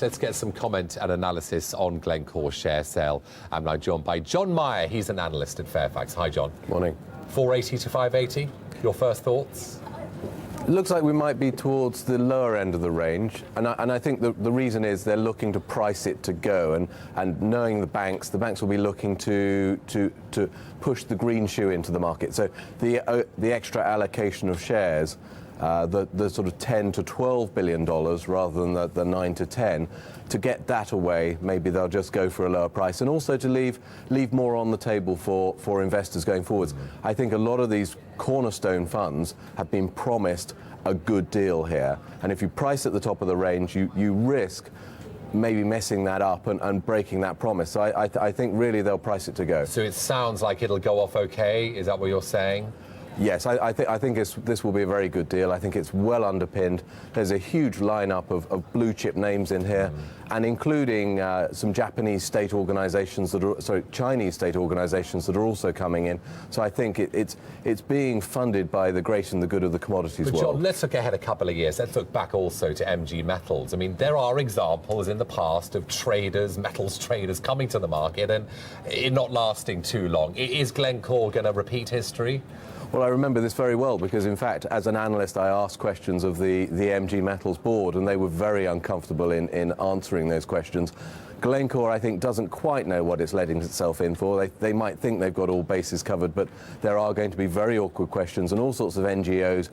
Let's get some comment and analysis on Glencore's share sale. I'm now joined by John Meyer. He's an analyst at Fairfax. Hi, John. Morning. 480 to 580. Your first thoughts? It looks like we might be towards the lower end of the range, and I think the reason is they're looking to price it to go, and knowing the banks will be looking to push the green shoe into the market. So the extra allocation of shares, the sort of $10 to $12 billion rather than the 9 to 10, to get that away, maybe they'll just go for a lower price, and also to leave more on the table for investors going forwards. I think a lot of these cornerstone funds have been promised a good deal here, and if you price at the top of the range, you risk maybe messing that up and breaking that promise. So I think really they'll price it to go. So it sounds like it'll go off okay. Is that what you're saying? Yes, I think this will be a very good deal. I think it's well underpinned. There's a huge lineup of blue chip names in here, and including some Japanese state organizations Chinese state organizations that are also coming in. So I think it's being funded by the great and the good of the commodities world. John, let's look ahead a couple of years. Let's look back also to MG Metals. I mean, there are examples in the past of metals traders coming to the market and it not lasting too long. Is Glencore going to repeat history? Well, I remember this very well because, in fact, as an analyst, I asked questions of the MG Metals board, and they were very uncomfortable in answering those questions. Glencore, I think, doesn't quite know what it's letting itself in for. They might think they've got all bases covered, but there are going to be very awkward questions and all sorts of NGOs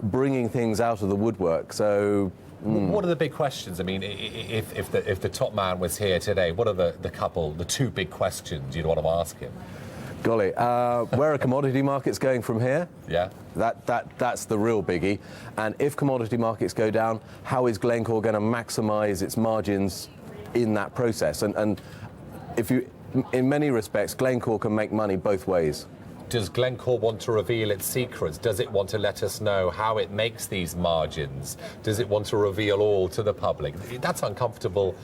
bringing things out of the woodwork. So. What are the big questions? I mean, if the top man was here today, what are the two big questions you'd want to ask him? Golly, where are commodity markets going from here? Yeah. That's the real biggie. And if commodity markets go down, how is Glencore going to maximise its margins in that process? And in many respects, Glencore can make money both ways. Does Glencore want to reveal its secrets? Does it want to let us know how it makes these margins? Does it want to reveal all to the public? That's uncomfortable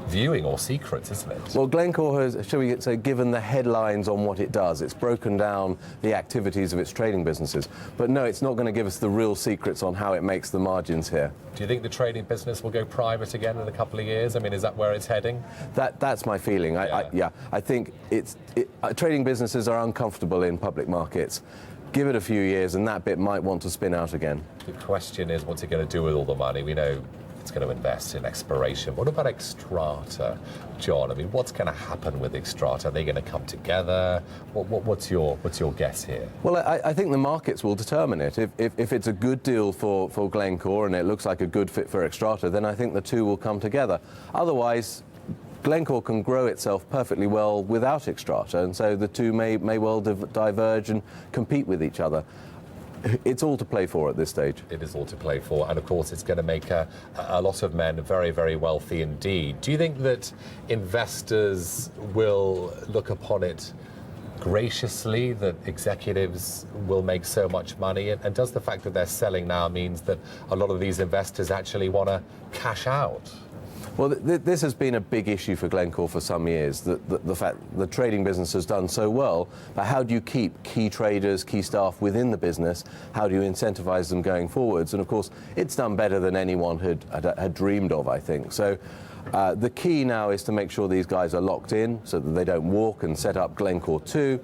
viewing or secrets, isn't it? Well, Glencore has, shall we say, given the headlines on what it does. It's broken down the activities of its trading businesses. But no, it's not going to give us the real secrets on how it makes the margins here. Do you think the trading business will go private again in a couple of years? I mean, is that where it's heading? That's my feeling. I think trading businesses are uncomfortable in public markets. Give it a few years and that bit might want to spin out again. The question is, what's it going to do with all the money? We know it's going to invest in exploration. What about Xstrata, John? I mean, what's going to happen with Xstrata? Are they going to come together? What's your guess here? Well, I think the markets will determine it. If it's a good deal for Glencore and it looks like a good fit for Xstrata, then I think the two will come together. Otherwise, Glencore can grow itself perfectly well without Xstrata, and so the two may well diverge and compete with each other. It's all to play for at this stage. It is all to play for, and of course it's going to make a lot of men very, very wealthy indeed. Do you think that investors will look upon it graciously, that executives will make so much money, and does the fact that they're selling now means that a lot of these investors actually want to cash out? Well, this has been a big issue for Glencore for some years, the fact the trading business has done so well, but how do you keep key traders, key staff within the business? How do you incentivize them going forwards? And of course, it's done better than anyone had dreamed of, I think. So the key now is to make sure these guys are locked in so that they don't walk and set up Glencore 2.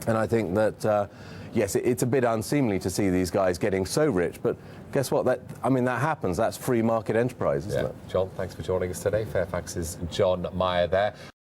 And I think that, yes, it's a bit unseemly to see these guys getting so rich, but guess what? That happens. That's free market enterprise, isn't it? John, thanks for joining us today. Fairfax's John Meyer there.